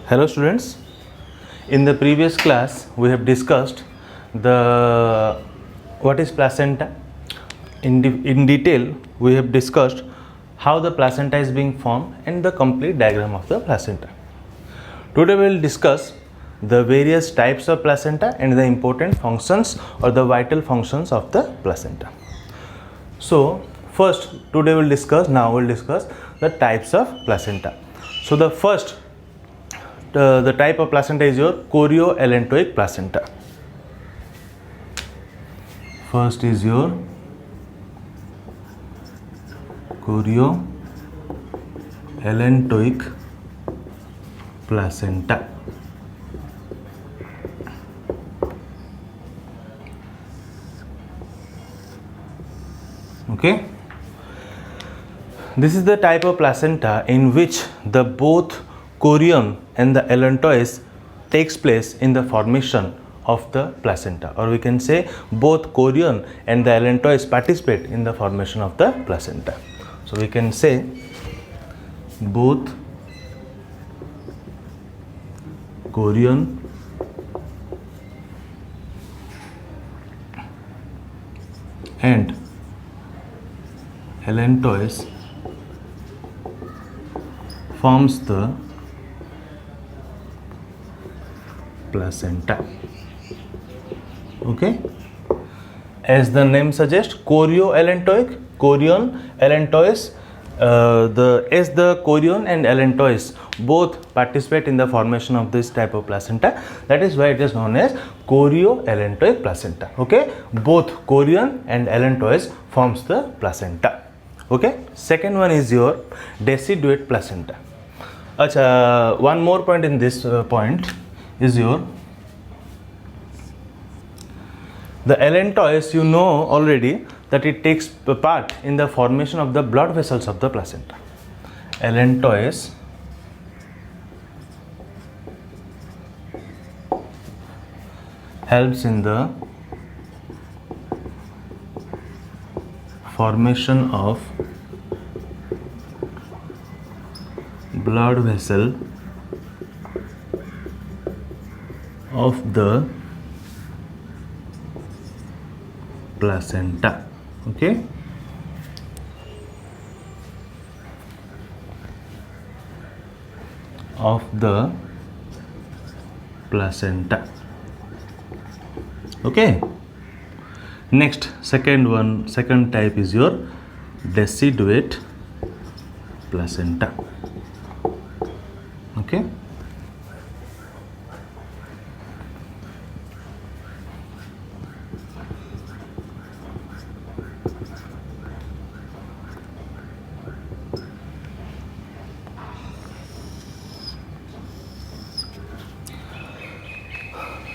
Hello students, in the previous class we have discussed the what is placenta. In detail we have discussed how the placenta is being formed and the complete diagram of the placenta. Today we will discuss the various types of placenta and the important functions or the vital functions of the placenta. So first today we'll discuss the types of placenta. So the first the type of placenta is your chorioallantoic placenta. First is your chorioallantoic placenta. Okay, this is the type of placenta in which the both chorion and the allantois takes place in the formation of the placenta, or we can say both chorion and the allantois participate in the formation of the placenta. So we can say both chorion and allantois forms the placenta. Okay, as the name suggests, chorioallantoic, chorion, allantois, the chorion and allantois both participate in the formation of this type of placenta. That is why it is known as chorioallantoic placenta. Okay, both chorion and allantois forms the placenta. Okay, second one is your deciduate placenta. Acha, one more point in this point is your the allantois. You know already that it takes part in the formation of the blood vessels of the placenta. Allantois helps in the formation of blood vessel of the placenta. Okay, of the placenta. Okay, next second type is your deciduate placenta. Okay,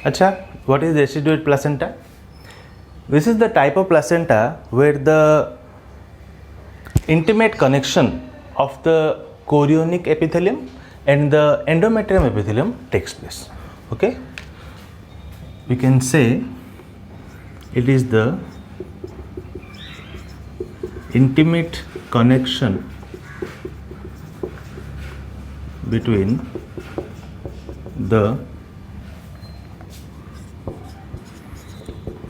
Acha, what is deciduate placenta? This is the type of placenta where the intimate connection of the chorionic epithelium and the endometrium epithelium takes place. Okay, we can say it is the intimate connection between the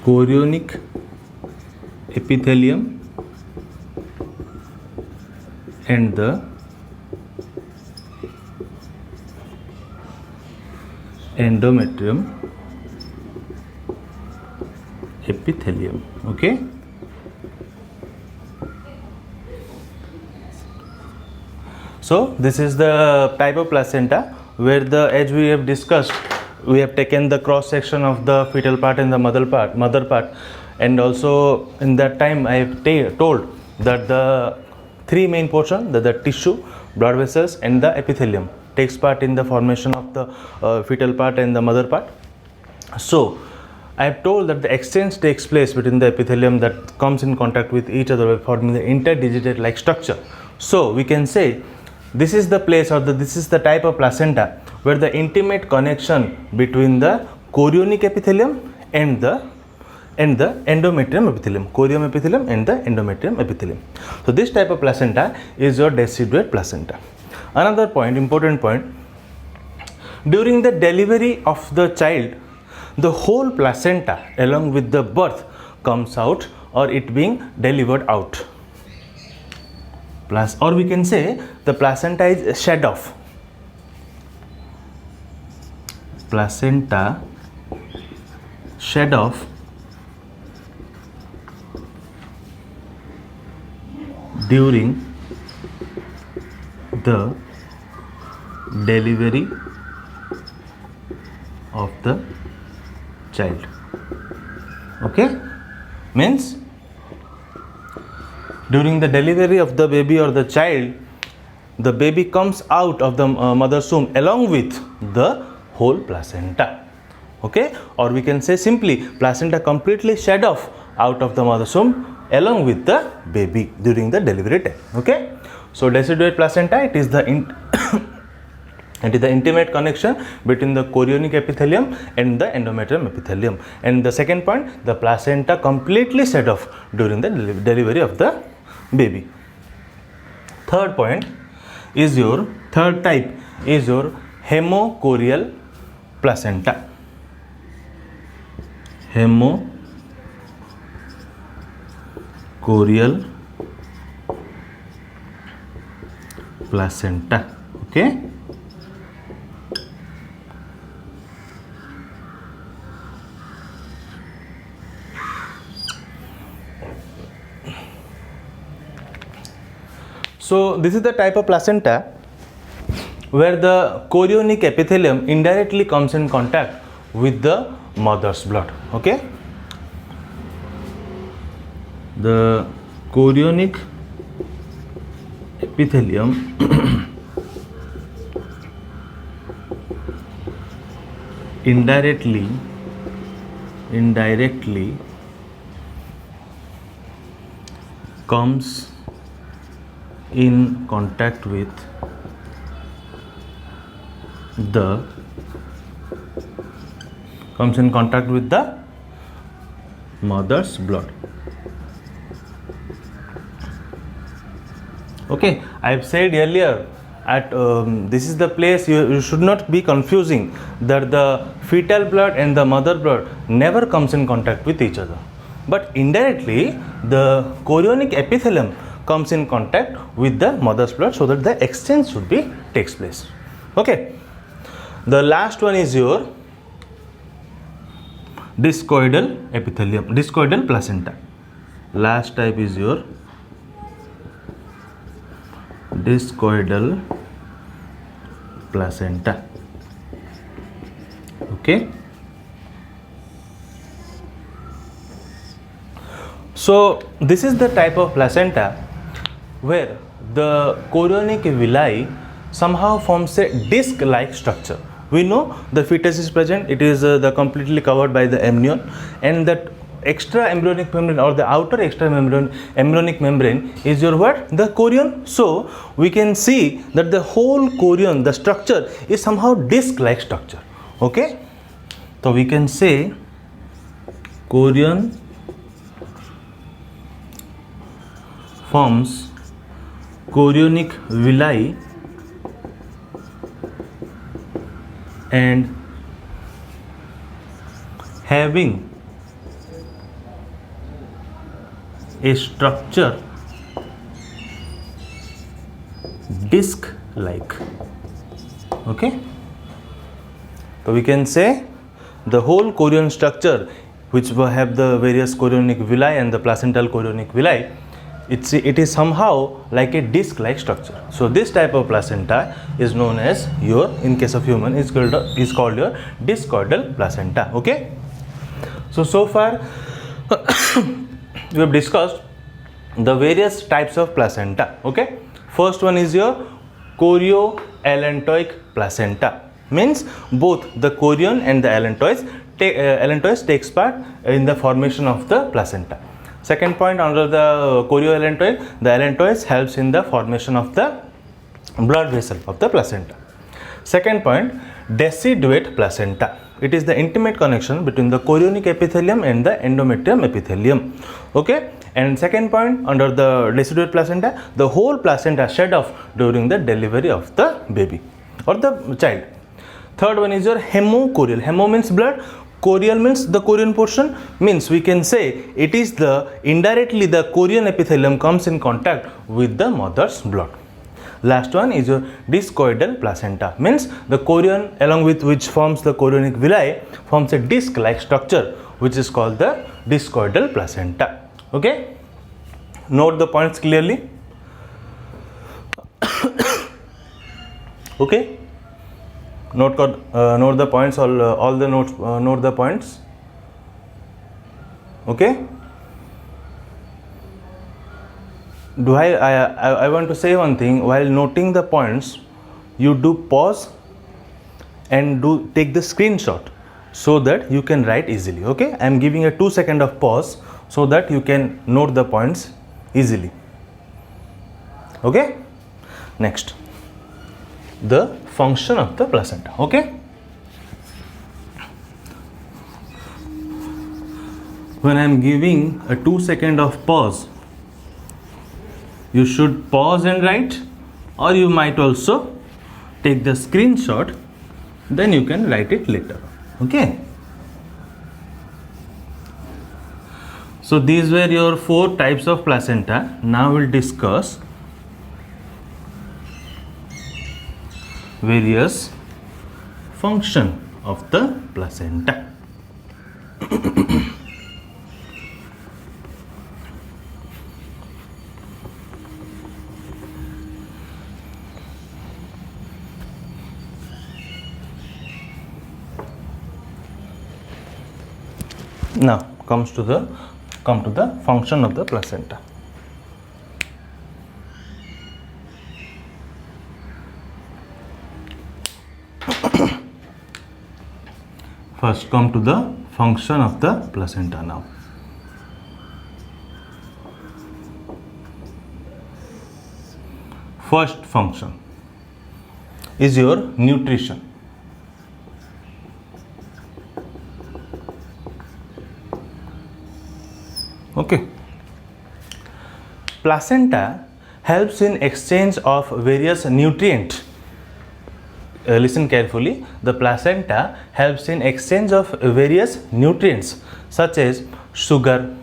chorionic epithelium and the endometrium epithelium. Okay, so this is the type of placenta where as we have discussed, we have taken the cross section of the fetal part and the mother part, and also in that time I have told that the three main portions, the tissue, blood vessels and the epithelium takes part in the formation of the fetal part and the mother part. So I have told that the exchange takes place between the epithelium that comes in contact with each other forming the interdigitate like structure. So we can say this is the place, or this is the type of placenta where the intimate connection between the chorionic epithelium and the endometrium epithelium, chorion epithelium and the endometrium epithelium. So this type of placenta is your deciduate placenta. Another point, important point, during the delivery of the child, the whole placenta along with the birth comes out, or it being delivered out. Plus, or we can say the placenta is shed off. Placenta shed off during the delivery of the child. Okay, means during the delivery of the baby or the child, the baby comes out of the mother's womb along with the whole placenta. Okay, or we can say simply placenta completely shed off out of the mother's womb along with the baby during the delivery time. Okay, so deciduate placenta, it is the it is the intimate connection between the chorionic epithelium and the endometrium epithelium. And the second point, the placenta completely shed off during the delivery of the baby. Third point is your third type is your hemochorial placenta. Hemochorial placenta. Okay. So this is the type of placenta where the chorionic epithelium indirectly comes in contact with the mother's blood. Okay, the chorionic epithelium indirectly comes in contact with the mother's blood. Okay, I've said earlier at this is the place you should not be confusing that the fetal blood and the mother blood never comes in contact with each other, but indirectly the chorionic epithelium comes in contact with the mother's blood so that the exchange should be takes place. Okay, the last one is your discoidal epithelium, discoidal placenta. Last type is your discoidal placenta. Okay, so this is the type of placenta where the chorionic villi somehow forms a disc-like structure. We know the fetus is present, it is the completely covered by the amnion, and that extra embryonic membrane or the outer extra embryonic membrane is your what? The chorion. So we can see that the whole chorion, the structure is somehow disc-like structure. Okay, so we can say chorion forms chorionic villi and having a structure disc like. Okay, so we can say the whole chorion structure which will have the various chorionic villi and the placental chorionic villi, it is somehow like a disc like structure. So this type of placenta is known as your, in case of human, is called your discoidal placenta. Okay, so far we have discussed the various types of placenta. Okay, first one is your chorioallantoic placenta, means both the chorion and the allantois takes part in the formation of the placenta. Second point, under the chorioallantoid, the allantois helps in the formation of the blood vessel of the placenta. Second point, deciduate placenta. It is the intimate connection between the chorionic epithelium and the endometrium epithelium. Okay, and second point, under the deciduate placenta, the whole placenta shed off during the delivery of the baby or the child. Third one is your hemochorial. Hemo means blood, chorial means the chorion portion, means we can say it is the indirectly the chorion epithelium comes in contact with the mother's blood. Last one is your discoidal placenta, means the chorion along with which forms the chorionic villi forms a disc like structure which is called the discoidal placenta. Okay, note the points clearly. Okay, note the points, all the notes, note the points. Okay, I want to say one thing. While noting the points, you do pause and do take the screenshot so that you can write easily. Okay, I am giving a 2 second of pause so that you can note the points easily. Okay, next, the function of the placenta. Okay, when I am giving a 2 second of pause, you should pause and write, or you might also take the screenshot, then you can write it later. Okay, so these were your 4 types of placenta. Now we'll discuss various function of the placenta. Now come to the function of the placenta. First come to the function of the placenta now. First function is your nutrition. Okay, placenta helps in exchange of various nutrients. Listen carefully. The placenta helps in exchange of various nutrients such as sugar,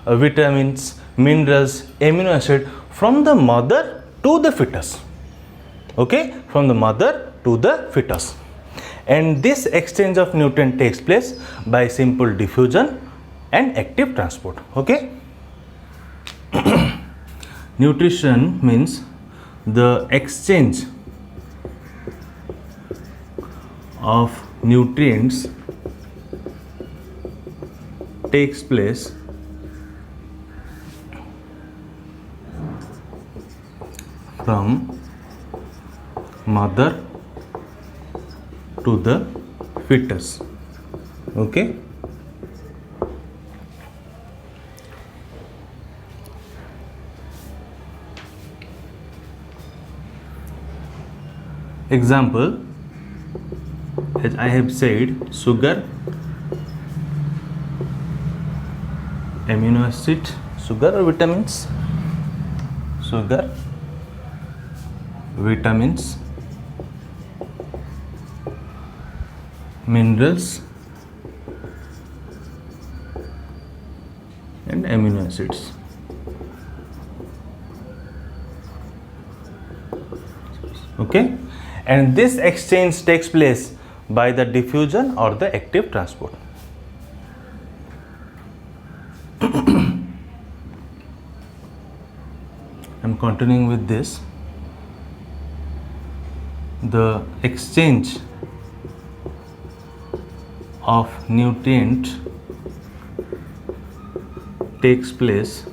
vitamins, minerals, amino acid from the mother to the fetus. Okay, from the mother to the fetus. And this exchange of nutrient takes place by simple diffusion and active transport. Okay, nutrition means the exchange of nutrients takes place from mother to the fetus. Okay, example, as I have said, sugar, amino acid, sugar or vitamins, sugar, vitamins, minerals and amino acids. Okay, and this exchange takes place by the diffusion or the active transport. I'm continuing with this. The exchange of nutrient takes place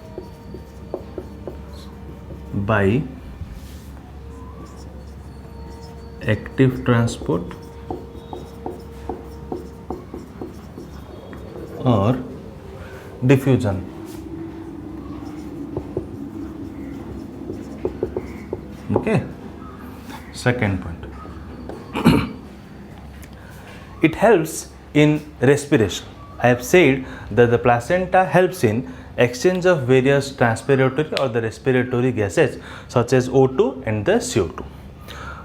by active transport or diffusion. Okay, second point. It helps in respiration. I have said that the placenta helps in exchange of various transpiratory or the respiratory gases such as O2 and the CO2.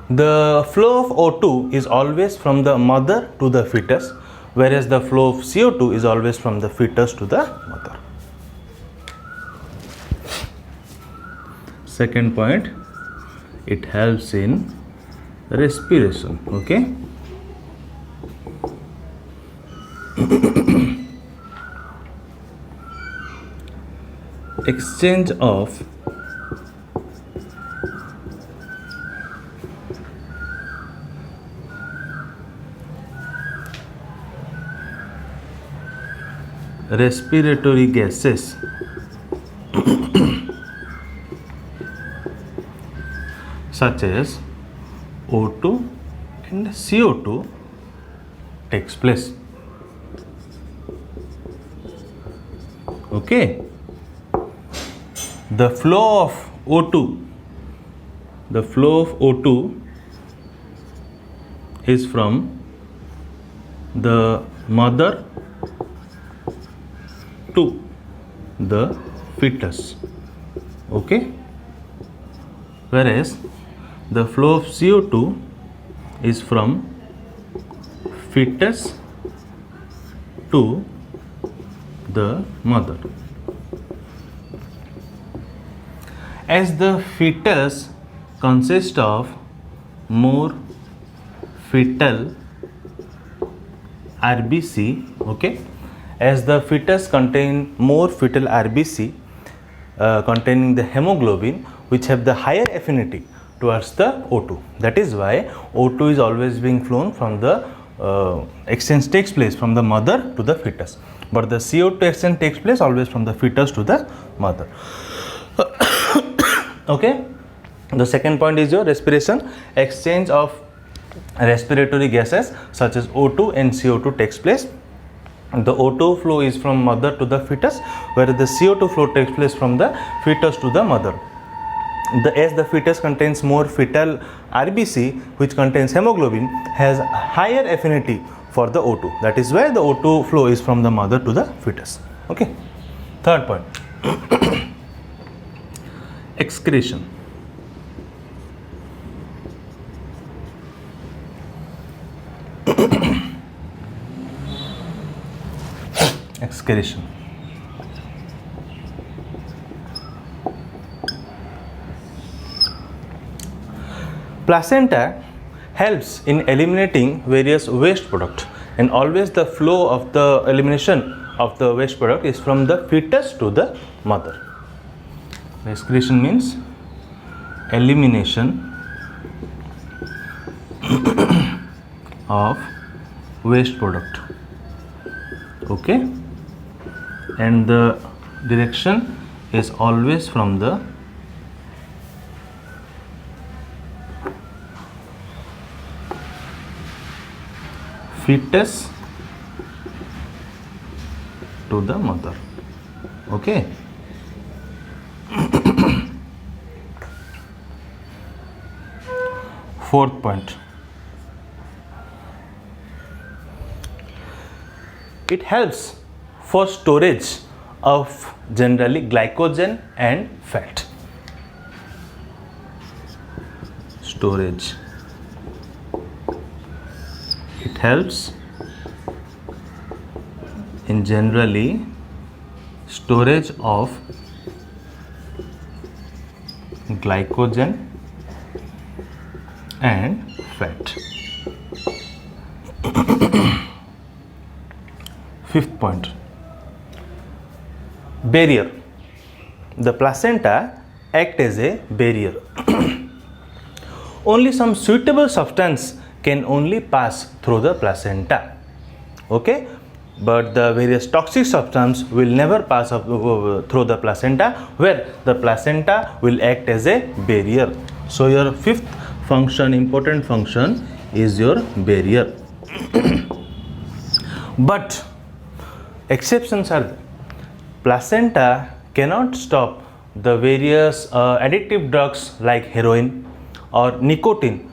the flow of O2 is always from the mother to the fetus, whereas the flow of CO2 is always from the fetus to the mother. Second point, it helps in respiration. Okay. Exchange of respiratory gases such as O2 and CO2 takes place. Okay. The flow of O2 is from the mother to the fetus. Okay. Whereas the flow of CO2 is from fetus to the mother. As the fetus consists of more fetal RBC, okay, as the fetus contain more fetal RBC containing the hemoglobin, which have the higher affinity towards the O2. That is why O2 is always being flown from the exchange takes place from the mother to the fetus, but the CO2 exchange takes place always from the fetus to the mother. Okay. The second point is your respiration. Exchange of respiratory gases such as O2 and CO2 takes place. The O2 flow is from mother to the fetus, whereas the CO2 flow takes place from the fetus to the mother. As the fetus contains more fetal RBC, which contains hemoglobin, has higher affinity for the O2. That is why the O2 flow is from the mother to the fetus. Okay. Third point. Excretion. Excretion. Placenta helps in eliminating various waste products, and always the flow of the elimination of the waste product is from the fetus to the mother. Excretion means elimination of waste product. Okay, and the direction is always from the fetus to the mother. Okay. Fourth point. It helps for storage of generally glycogen and fat. Storage. It helps in generally storage of glycogen and fat. Fifth point. Barrier. The placenta acts as a barrier. Only some suitable substance can only pass through the placenta. Okay, but the various toxic substance will never pass through the placenta, where the placenta will act as a barrier. So your fifth function, important function, is your barrier. But exceptions are there. Placenta cannot stop the various addictive drugs like heroin or nicotine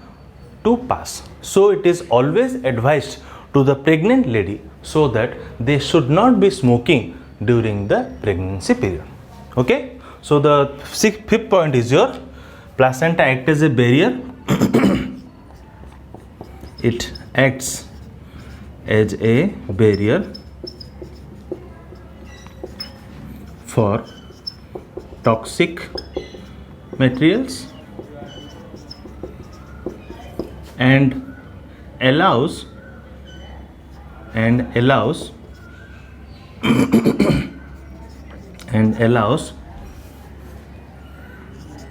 to pass. So it is always advised to the pregnant lady so that they should not be smoking during the pregnancy period. Okay, so the fifth point is your placenta act as a barrier it acts as a barrier for toxic materials and allows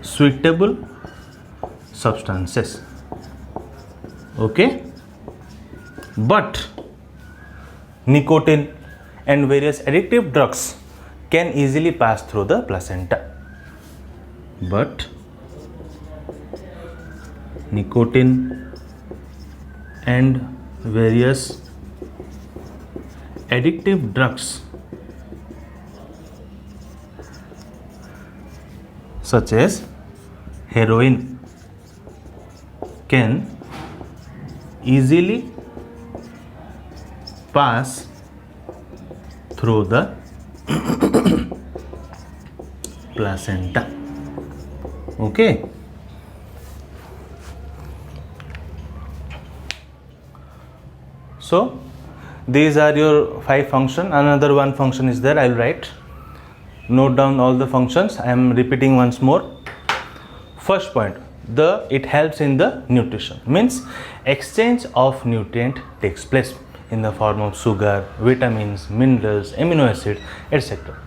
suitable substances. Okay, but nicotine and various addictive drugs can easily pass through the placenta. But nicotine and various addictive drugs such as heroin can easily pass through the placenta. Okay. So these are your 5 functions. Another one function is there. I will write. Note down all the functions. I am repeating once more. First point, it helps in the nutrition, means exchange of nutrient takes place in the form of sugar, vitamins, minerals, amino acid, etc.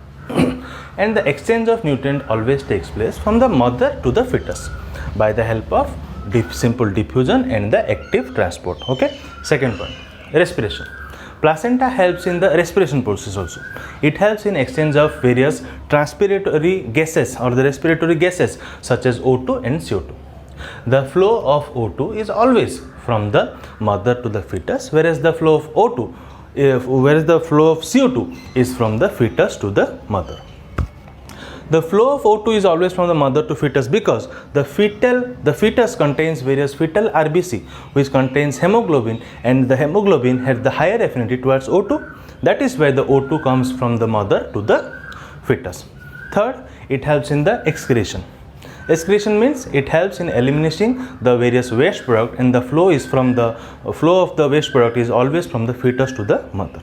And the exchange of nutrient always takes place from the mother to the fetus by the help of simple diffusion and the active transport. Okay. Second point, respiration. Placenta helps in the respiration process also. It helps in exchange of various transpiratory gases or the respiratory gases such as O2 and CO2. The flow of O2 is always from the mother to the fetus, whereas the flow of CO2 is from the fetus to the mother. The flow of O2 is always from the mother to fetus because the fetus contains various fetal RBC which contains hemoglobin, and the hemoglobin has the higher affinity towards O2. That is why the O2 comes from the mother to the fetus. Third, it helps in the excretion. Excretion means it helps in eliminating the various waste product, and the flow of the waste product is always from the fetus to the mother.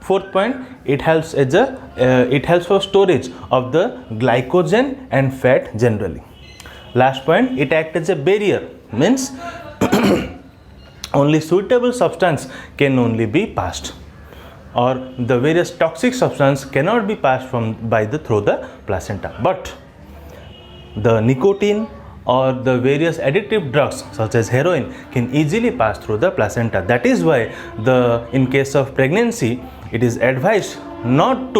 Fourth point, it helps for storage of the glycogen and fat generally. Last point, it acts as a barrier, means only suitable substance can only be passed, or the various toxic substance cannot be passed through the placenta. But the nicotine or the various addictive drugs such as heroin can easily pass through the placenta. That is why in case of pregnancy, it is advised not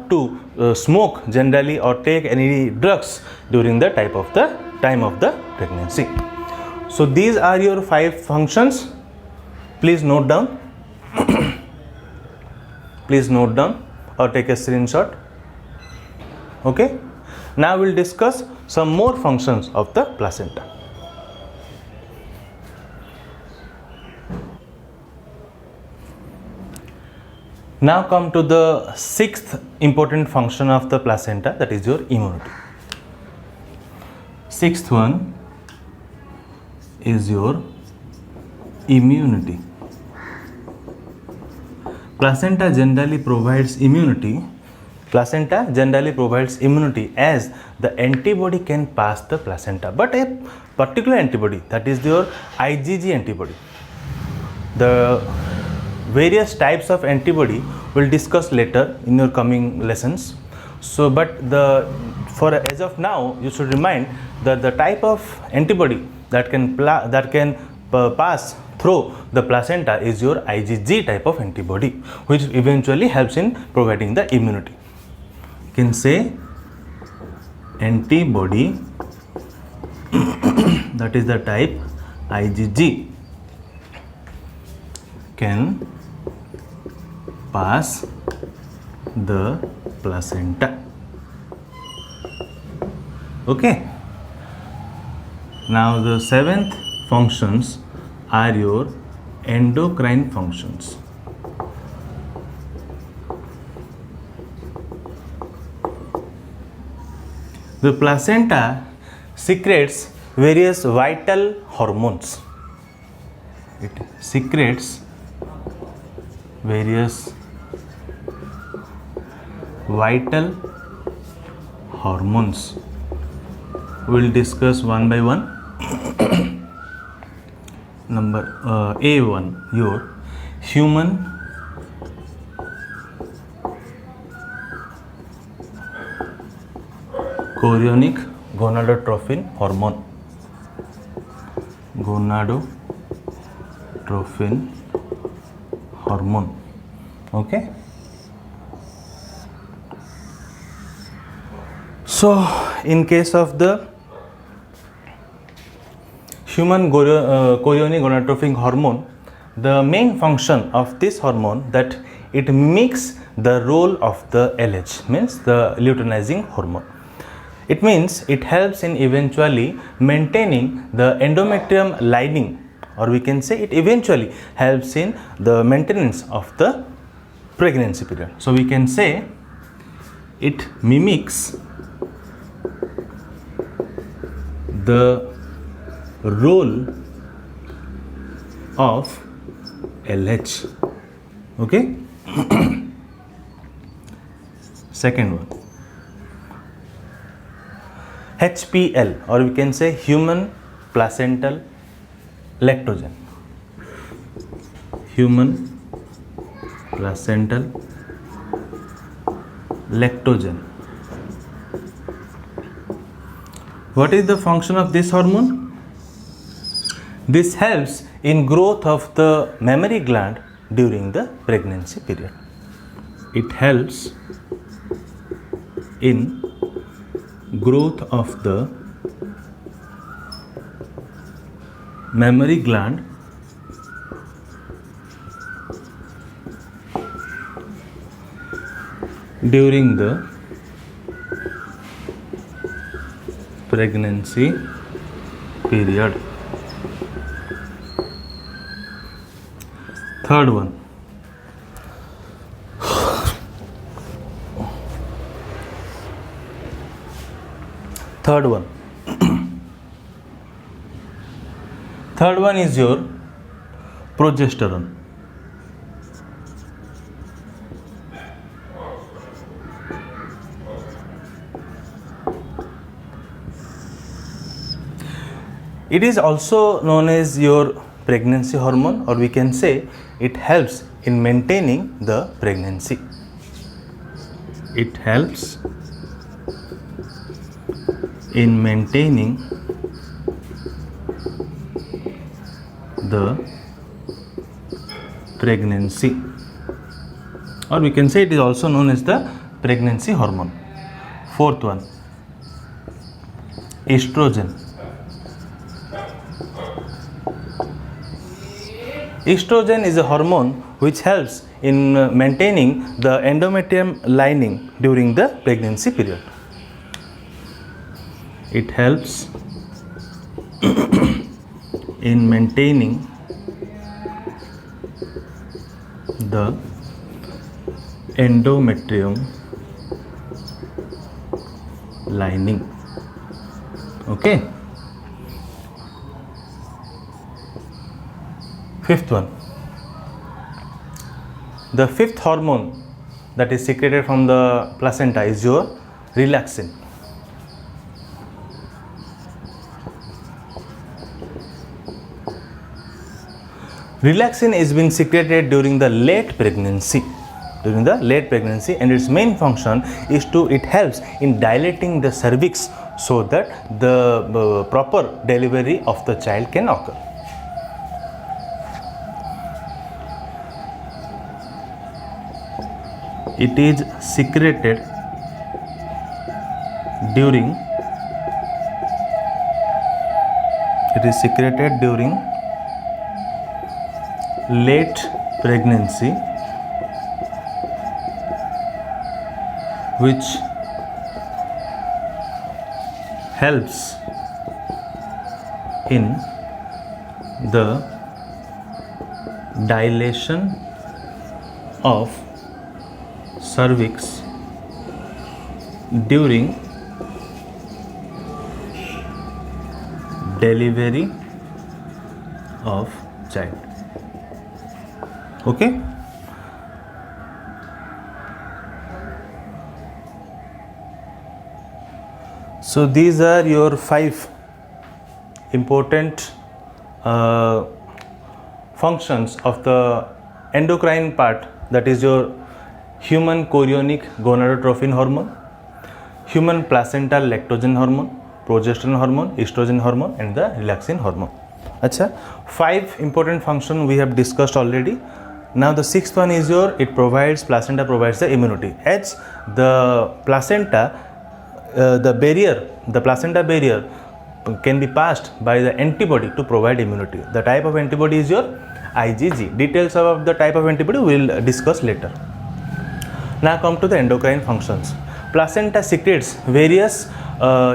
to smoke generally or take any drugs during the time of the pregnancy. So these are your 5 functions. Please note down. Please note down or take a screenshot. Okay. Now we will discuss some more functions of the placenta. Now come to the 6th important function of the placenta, that is your immunity. 6th one is your immunity. Placenta generally provides immunity as the antibody can pass the placenta, but a particular antibody, that is your IgG antibody. The various types of antibody we'll discuss later in your coming lessons. So, but as of now, you should remind that the type of antibody that can pass through the placenta is your IgG type of antibody, which eventually helps in providing the immunity. You can say antibody that is the type IgG can pass the placenta. Okay. Now the 7th functions are your endocrine functions. The placenta secretes various vital hormones. it secretes various vital hormones. We'll discuss one by one. Number A1, your human chorionic gonadotropin hormone. Gonadotropin hormone. Okay. So, in case of the human chorionic gonadotropin hormone, the main function of this hormone that it mimics the role of the LH, means the luteinizing hormone. It means it helps in eventually maintaining the endometrium lining, or we can say it eventually helps in the maintenance of the pregnancy period. So we can say it mimics the role of LH. Okay. Second one, HPL, or we can say human placental lactogen. Human placental lactogen. What is the function of this hormone? This helps in growth of the mammary gland during the pregnancy period. It helps in growth of the mammary gland during the pregnancy period. Third one, third one is your progesterone. It is also known as your pregnancy hormone, or we can say it helps in maintaining the pregnancy. It helps in maintaining the pregnancy, or we can say it is also known as the pregnancy hormone. Fourth one, estrogen. Estrogen is a hormone which helps in maintaining the endometrium lining during the pregnancy period. It helps in maintaining the endometrium lining. Okay. Fifth one, the fifth hormone that is secreted from the placenta is your relaxin. Relaxin is being secreted during the late pregnancy, and its main function is it helps in dilating the cervix so that the proper delivery of the child can occur. It is secreted during late pregnancy, which helps in the dilation of cervix during delivery of child. Okay. So these are your 5 important functions of the endocrine part, that is your human chorionic gonadotrophin hormone, human placental lactogen hormone, progesterone hormone, estrogen hormone, and the relaxin hormone. Acha, 5 important functions we have discussed already. Now the 6th one is your, placenta provides the immunity. As the placenta, the placenta barrier can be passed by the antibody to provide immunity. The type of antibody is your IgG. Details of the type of antibody we will discuss later. Now come to the endocrine functions. Placenta secretes various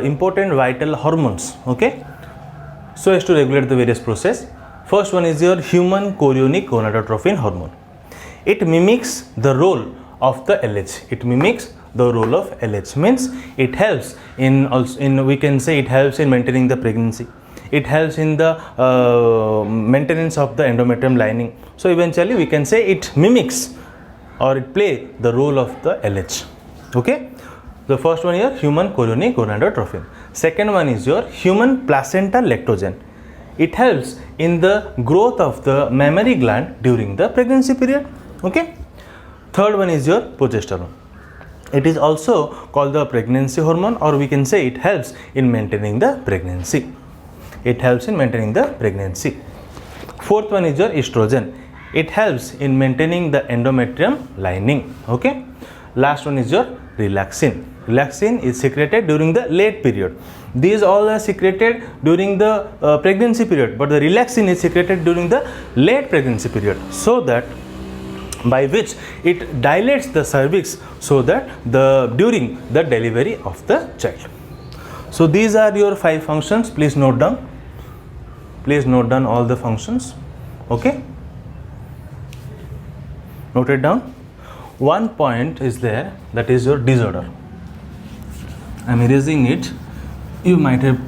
important vital hormones, okay, so as to regulate the various process. First one is your human chorionic gonadotrophin hormone. It mimics the role of the LH. It mimics the role of LH, means it helps in we can say it helps in maintaining the pregnancy. It helps in the maintenance of the endometrium lining. So eventually we can say it mimics or it play the role of the LH. Okay. The first one here, human chorionic gonadotrophin. Second one is your human placental lactogen. It helps in the growth of the mammary gland during the pregnancy period. Okay. Third one is your progesterone. It is also called the pregnancy hormone, or we can say it helps in maintaining the pregnancy. It helps in maintaining the pregnancy. Fourth one is your estrogen. It helps in maintaining the endometrium lining. Okay. Last one is your relaxin. Relaxin is secreted during the late period. These all are secreted during the pregnancy period, but the relaxin is secreted during the late pregnancy period, so that by which it dilates the cervix, so that during the delivery of the child. So these are your 5 functions. Please note down. Please note down all the functions. Okay. Note it down. One point is there, that is your disorder. I am erasing it. You might have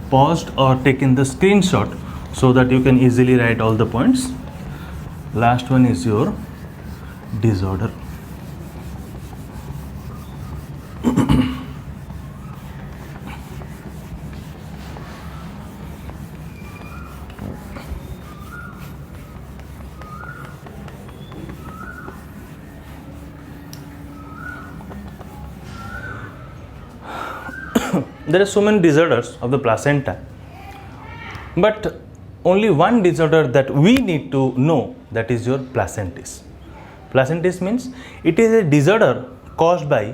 paused or taken the screenshot so that you can easily write all the points. Last one is your disorder. There are so many disorders of the placenta, but only one disorder that we need to know, that is your placentis. Placentis means it is a disorder caused by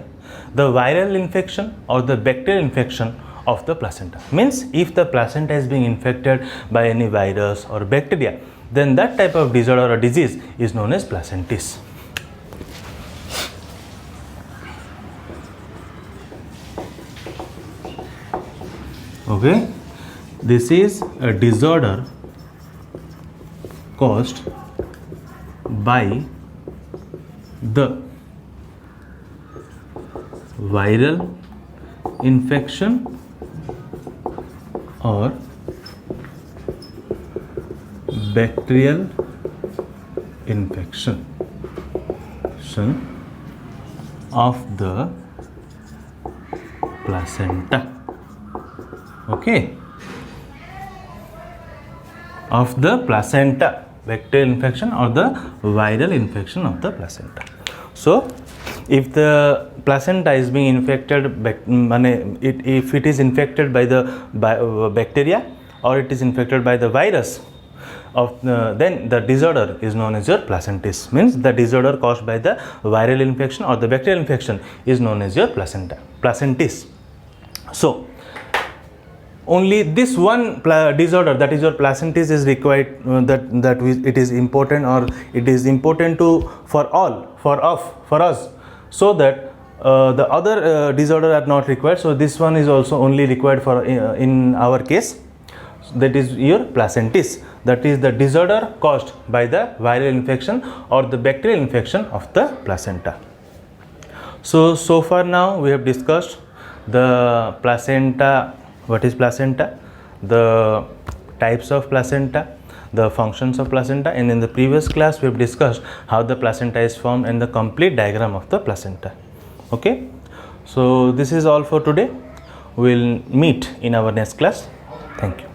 the viral infection or the bacterial infection of the placenta. Means if the placenta is being infected by any virus or bacteria, then that type of disorder or disease is known as placentis. Okay, this is a disorder caused by the viral infection or bacterial infection of the placenta. Okay, of the placenta, bacterial infection or the viral infection of the placenta. So if the placenta is being infected, if it is infected by the bacteria or it is infected by the virus of then the disorder is known as your placentis. Means the disorder caused by the viral infection or the bacterial infection is known as your placentis. So only this one disorder, that is your placentis, is required, it is important, or it is important for us, so that the other disorder are not required. So this one is also only required for in our case, that is your placentis, that is the disorder caused by the viral infection or the bacterial infection of the placenta. So far now we have discussed the placenta. What is placenta? The types of placenta, the functions of placenta, and in the previous class we have discussed how the placenta is formed and the complete diagram of the placenta. Okay, so this is all for today. We'll meet in our next class. Thank you.